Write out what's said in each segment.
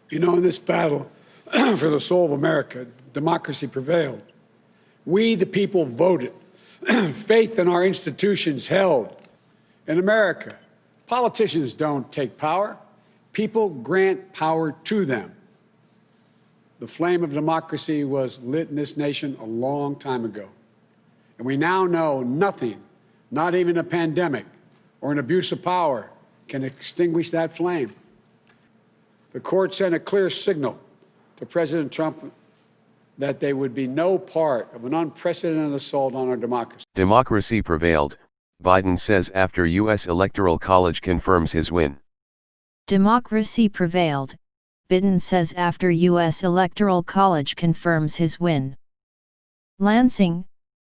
You know, in this battle for the soul of America, democracy prevailed. We, the people, voted. Faith in our institutions held. In America, politicians don't take power. People grant power to them. The flame of democracy was lit in this nation a long time ago. And we now know nothing, not even a pandemic or an abuse of power, can extinguish that flame. The court sent a clear signal to President Trump that there would be no part of an unprecedented assault on our democracy. Democracy prevailed, Biden says after U S Electoral College confirms his win. Democracy prevailed, Biden says after U.S. Electoral College confirms his win. Lansing,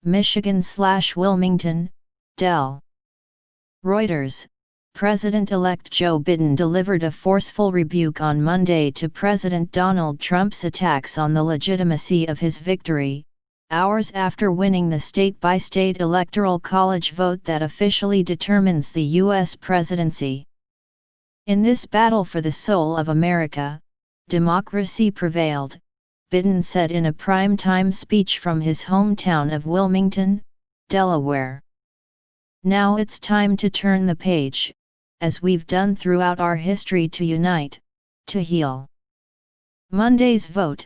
Michigan/Wilmington, Del. Reuters, President-elect Joe Biden delivered a forceful rebuke on Monday to President Donald Trump's attacks on the legitimacy of his victory, hours after winning the state-by-state Electoral College vote that officially determines the U.S. presidency. In this battle for the soul of America, democracy prevailed, Biden said in a prime-time speech from his hometown of Wilmington, Delaware. Now it's time to turn the page, as we've done throughout our history, to unite, to heal. Monday's vote,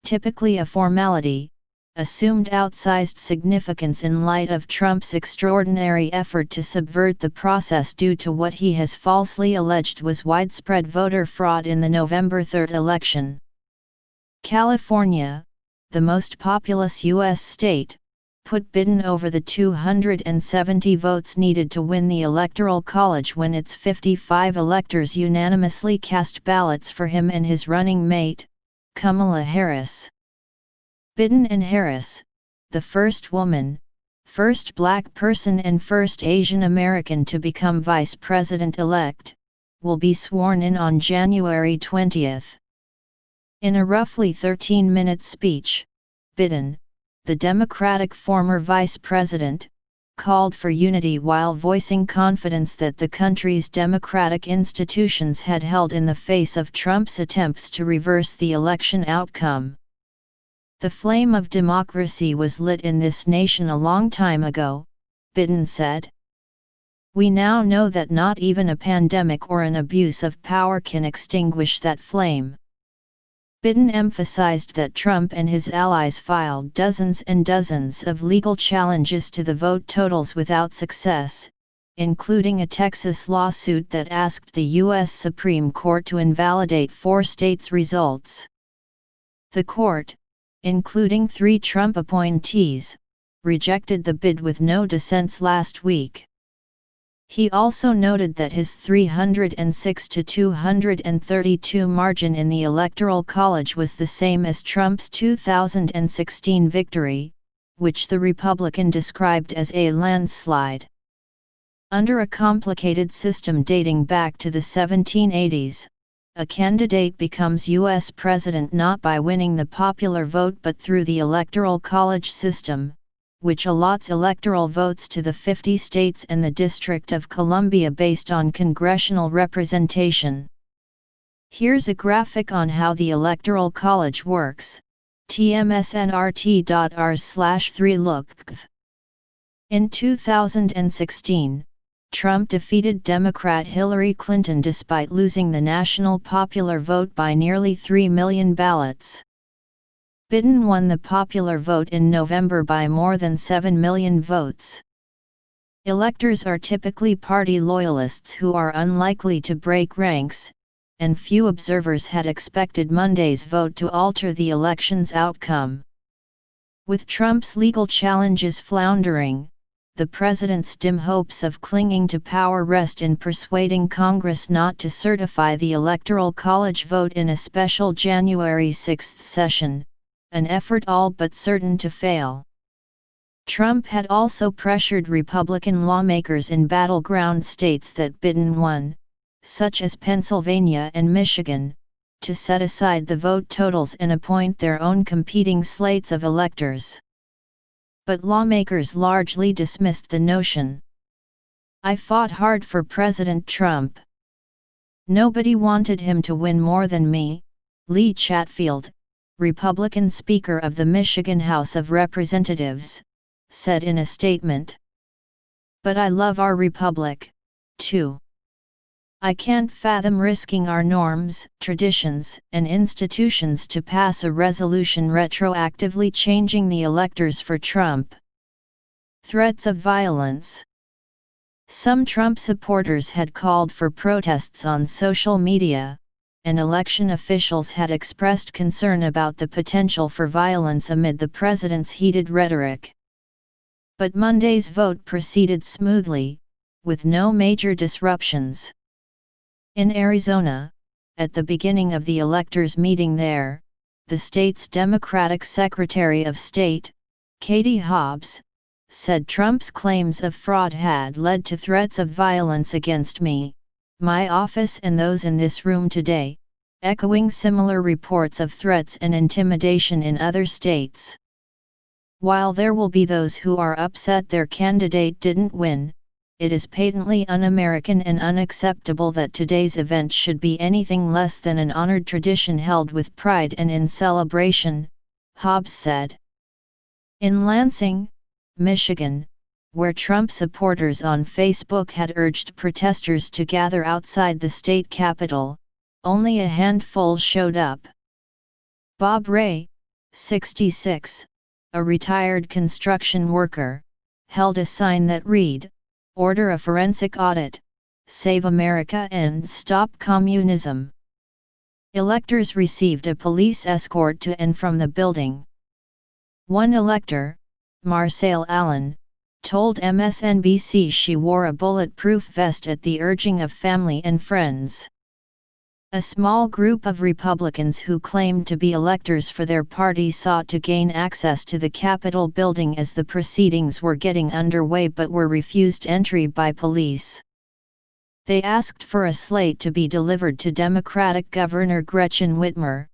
typically a formality, assumed outsized significance in light of Trump's extraordinary effort to subvert the process due to what he has falsely alleged was widespread voter fraud in the November 3 election. California, the most populous U.S. state, put Biden over the 270 votes needed to win the Electoral College when its 55 electors unanimously cast ballots for him and his running mate, Kamala Harris. Biden and Harris, the first woman, first Black person and first Asian American to become Vice President-elect, will be sworn in on January 20. In a roughly 13-minute speech, Biden, the Democratic former vice president, called for unity while voicing confidence that the country's democratic institutions had held in the face of Trump's attempts to reverse the election outcome. The flame of democracy was lit in this nation a long time ago, Biden said. We now know that not even a pandemic or an abuse of power can extinguish that flame. Biden emphasized that Trump and his allies filed dozens and dozens of legal challenges to the vote totals without success, including a Texas lawsuit that asked the U.S. Supreme Court to invalidate 4 states' results. The court, including 3 Trump appointees, rejected the bid with no dissents last week. He also noted that his 306 to 232 margin in the Electoral College was the same as Trump's 2016 victory, which the Republican described as a landslide. Under a complicated system dating back to the 1780s, a candidate becomes U.S. president not by winning the popular vote but through the Electoral College system, which allots electoral votes to the 50 states and the District of Columbia based on congressional representation. Here's a graphic on how the Electoral College works, tmsnrt.rs/3look. In 2016, Trump defeated Democrat Hillary Clinton despite losing the national popular vote by nearly 3 million ballots. Biden won the popular vote in November by more than 7 million votes. Electors are typically party loyalists who are unlikely to break ranks, and few observers had expected Monday's vote to alter the election's outcome. With Trump's legal challenges floundering, the president's dim hopes of clinging to power rest in persuading Congress not to certify the Electoral College vote in a special January 6 session, an effort all but certain to fail. Trump had also pressured Republican lawmakers in battleground states that Biden won, such as Pennsylvania and Michigan, to set aside the vote totals and appoint their own competing slates of electors. But lawmakers largely dismissed the notion. I fought hard for President Trump. Nobody wanted him to win more than me, Lee Chatfield, Republican Speaker of the Michigan House of Representatives, said in a statement. "But I love our republic, too. I can't fathom risking our norms, traditions, and institutions to pass a resolution retroactively changing the electors for Trump." Threats of violence. Some Trump supporters had called for protests on social media, and election officials had expressed concern about the potential for violence amid the president's heated rhetoric. But Monday's vote proceeded smoothly, with no major disruptions. In Arizona, at the beginning of the electors' meeting there, the state's Democratic Secretary of State, Katie Hobbs, said Trump's claims of fraud had led to threats of violence against me, my office and those in this room today, echoing similar reports of threats and intimidation in other states. While there will be those who are upset their candidate didn't win, it is patently un-American and unacceptable that today's event should be anything less than an honored tradition held with pride and in celebration, Hobbs said. In Lansing, Michigan, where Trump supporters on Facebook had urged protesters to gather outside the state capitol, only a handful showed up. Bob Ray, 66, a retired construction worker, held a sign that read, "Order a forensic audit, Save America and Stop Communism." Electors received a police escort to and from the building. One elector, Marcelle Allen, told MSNBC she wore a bulletproof vest at the urging of family and friends. A small group of Republicans who claimed to be electors for their party sought to gain access to the Capitol building as the proceedings were getting underway but were refused entry by police. They asked for a slate to be delivered to Democratic Governor Gretchen Whitmer,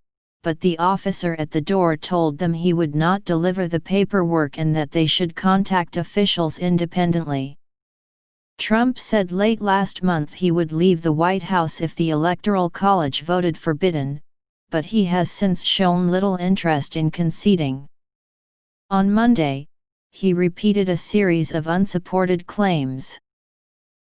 but the officer at the door told them he would not deliver the paperwork and that they should contact officials independently. Trump said late last month he would leave the White House if the Electoral College voted for Biden, but he has since shown little interest in conceding. On Monday, he repeated a series of unsupported claims.